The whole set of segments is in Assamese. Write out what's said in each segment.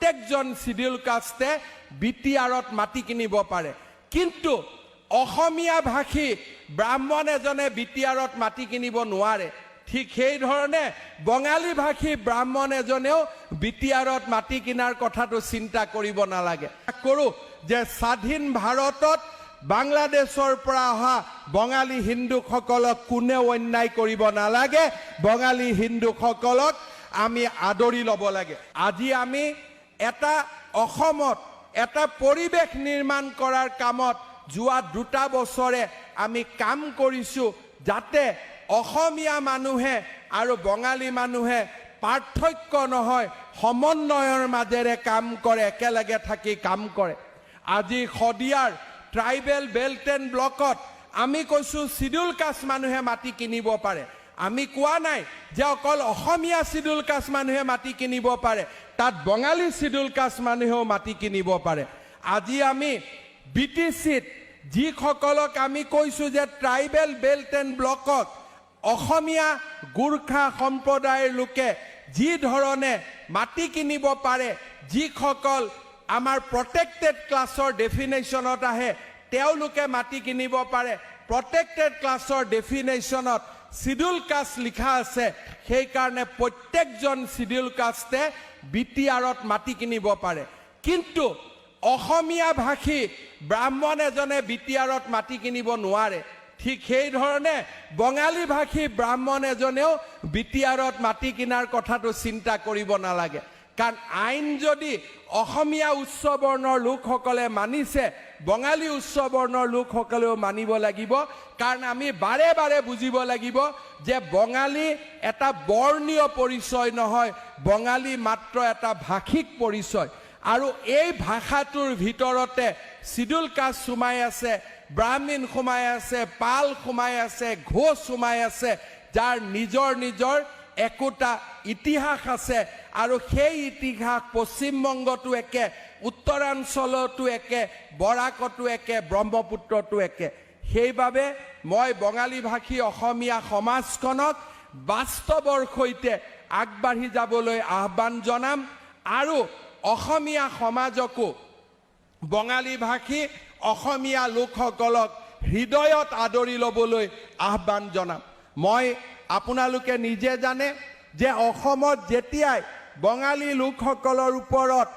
প্ৰত্যেকজন শিডিউল কাষ্টে বিটিআৰত মাটি কিনিব পাৰে কিন্তু অসমীয়া ভাষী ব্ৰাহ্মণ এজনে বিটিআৰত মাটি কিনিব নোৱাৰে ঠিক সেই ধৰণে বঙালী ভাষী ব্ৰাহ্মণ এজনেও বিটিআৰত মাটি কিনাৰ কথাটো চিন্তা কৰিব নালাগে কৰো যে স্বাধীন ভাৰতত বাংলাদেশৰ পৰা অহা বঙালী হিন্দুসকলক কোনেও অন্যায় কৰিব নালাগে বঙালী হিন্দুসকলক আমি আদৰি ল'ব লাগে আজি আমি এটা অসমত এটা পৰিৱেশ নিৰ্মাণ কৰাৰ কামত যোৱা 2টা বছৰে আমি কাম কৰিছো যাতে অসমীয়া মানুহে আৰু বঙালী মানুহে পাৰ্থক্য নহয় সমন্বয়ৰ মাজেৰে কাম কৰে একেলগে থাকি কাম কৰে আজি খদিয়াৰ ট্ৰাইবেল বেল্ট এণ্ড ব্লকত আমি কৈছো শিডিউল কাষ্ট মানুহে মাটি কিনিব পাৰে আমি কোৱা নাই যে অকল অসমীয়া শিডিউল কাষ্ট মানুহে মাটি কিনিব পাৰে তাত বঙালী শিডিউল কাষ্ট মানুহেও মাটি কিনিব পাৰে আজি আমি বিটিচিত যিসকলক আমি কৈছো যে ট্ৰাইবেল বেল্ট এণ্ড ব্লকত অসমীয়া গুৰ্খা সম্প্ৰদায়ৰ লোকে যি ধৰণে মাটি কিনিব পাৰে যিসকল আমাৰ প্ৰটেক্টেড ক্লাছৰ ডেফিনেশ্যনত আহে তেওঁলোকে মাটি কিনিব পাৰে প্ৰটেক্টেড ক্লাছৰ ডেফিনেশ্যনত শিডিউল কাষ্ট লিখা আছে সেই কাৰণে প্ৰত্যেকজন শিডিউল কাষ্টে বিটিআৰত মাটি কিনিব পাৰে কিন্তু অসমীয়া ভাষী ব্ৰাহ্মণ এজনে বিটিআৰত মাটি কিনিব নোৱাৰে ঠিক সেই ধৰণে বঙালী ভাষী ব্ৰাহ্মণ এজনেও বিটিআৰত মাটি কিনাৰ কথাটো চিন্তা কৰিব নালাগে কাৰণ আইন যদি অসমীয়া উচ্চ বৰ্ণৰ লোকসকলে মানিছে বঙালী উচ্চ বৰ্ণৰ লোকসকলেও মানিব লাগিব কাৰণ আমি বাৰে বাৰে বুজিব লাগিব যে বঙালী এটা বৰ্ণীয় পৰিচয় নহয় বঙালী মাত্ৰ এটা ভাষিক পৰিচয় আৰু এই ভাষাটোৰ ভিতৰতে শিডিউল কাষ্ট সোমাই আছে ব্ৰাহ্মণ সোমাই আছে পাল সোমাই আছে ঘোষ সোমাই আছে যাৰ নিজৰ নিজৰ একোটা ইতিহাস আছে আৰু সেই ইতিহাস পশ্চিমবংগতো একে উত্তৰাঞ্চলতো একে বৰাকতো একে ব্ৰহ্মপুত্ৰতো একে সেইবাবে মই বঙালী ভাষী অসমীয়া সমাজখনক বাস্তৱৰ সৈতে আগবাঢ়ি যাবলৈ আহ্বান জনাম আৰু অসমীয়া সমাজকো বঙালী ভাষী অসমীয়া লোকসকলক হৃদয়ত আদৰি ল'বলৈ আহ্বান জনাম মই আপোনালোকে নিজে জানে যে অসমত যেতিয়াই বঙালী লোকসকলৰ ওপৰত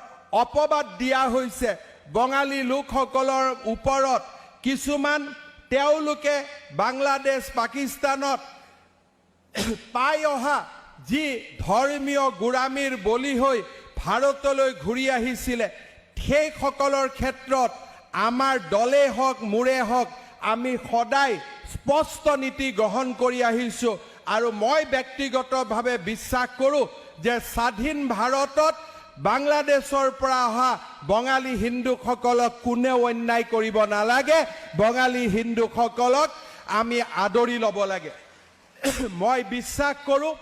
অপবাদ দিয়া হৈছে বঙালী লোকসকলৰ ওপৰত কিছুমান তেওঁলোকে বাংলাদেশ পাকিস্তানত পাই অহা যি ধৰ্মীয় গোৰামীৰ বলি হৈ ভাৰতলৈ ঘূৰি আহিছিলে সেইসকলৰ ক্ষেত্ৰত আমাৰ দলে হওক মোৰে হওক আমি সদায় স্পষ্ট নীতি গ্ৰহণ কৰি আহিছো আৰু মই ব্যক্তিগতভাৱে বিশ্বাস কৰোঁ যে স্বাধীন ভাৰতত বাংলাদেশৰ পৰা অহা বঙালী হিন্দুসকলক কোনেও অন্যায় কৰিব নালাগে বঙালী হিন্দুসকলক আমি আদৰি ল'ব লাগে মই বিশ্বাস কৰোঁ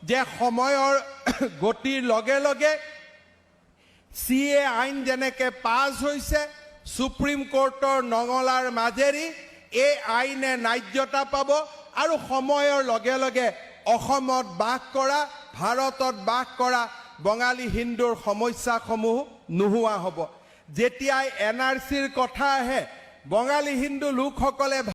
যে সময়ৰ গতিৰ লগে লগে CA আইন যেনেকৈ পাছ হৈছে সুপ্ৰিম কোৰ্টৰ নঙলাৰ মাজেৰি এই আইনে ন্যায্যতা পাব আৰু সময়ৰ লগে লগে অসমত বাস কৰা ভাৰতত বাস কৰা বঙালী হিন্দুৰ সমস্যাসমূহ নোহোৱা হ'ব যেতিয়াই NRCৰ কথা আহে বঙালী হিন্দু লোকসকলে